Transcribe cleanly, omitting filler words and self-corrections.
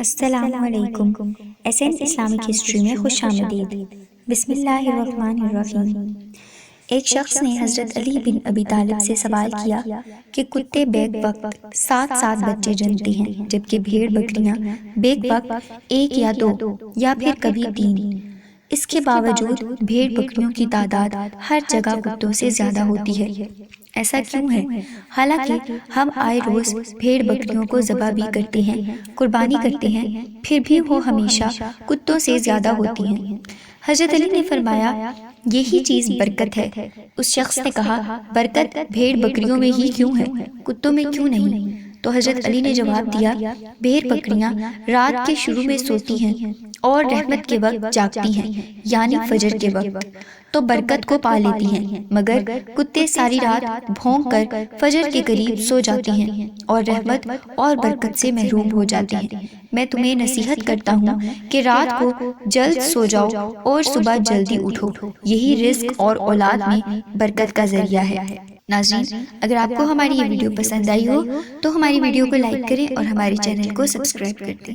السلام علیکم۔ S an Islamic history میں خوش آمدید۔ بسم اللہ الرحمن الرحیم۔ ایک شخص نے حضرت علی بن ابی طالب سے سوال کیا کہ کتے بیک وقت 7 بچے جنتے ہیں جبکہ بھیڑ بکریاں بیک وقت 1 یا 2 یا پھر کبھی 3۔ اس کے باوجود بھیڑ بکریوں کی تعداد ہر جگہ کتوں سے زیادہ ہوتی ہے، ایسا کیوں ہے؟ حالانکہ ہم آئے روز بھیڑ بکریوں کو ذبح بھی کرتے ہیں، قربانی کرتے ہیں، پھر بھی وہ ہمیشہ کتوں سے زیادہ ہوتی ہیں۔ حضرت علی نے فرمایا، یہی چیز برکت ہے۔ اس شخص نے کہا، برکت بھیڑ بکریوں میں ہی کیوں ہے، کتوں میں کیوں نہیں؟ تو حضرت علی نے جواب دیا، بھیڑ بکریاں رات کے شروع میں سوتی ہیں اور رحمت کے وقت جاگتی ہیں، یعنی فجر کے وقت، تو برکت کو پا لیتی ہیں، مگر کتے ساری رات بھونک کر فجر کے قریب سو جاتے ہیں اور رحمت اور برکت سے محروم ہو جاتے ہیں۔ میں تمہیں نصیحت کرتا ہوں کہ رات کو جلد سو جاؤ اور صبح جلدی اٹھو، یہی رزق اور اولاد میں برکت کا ذریعہ ہے۔ ناظرین، اگر آپ کو ہماری یہ ویڈیو پسند آئی ہو تو ہماری ویڈیو کو لائک کریں اور ہمارے چینل کو سبسکرائب کر دیں۔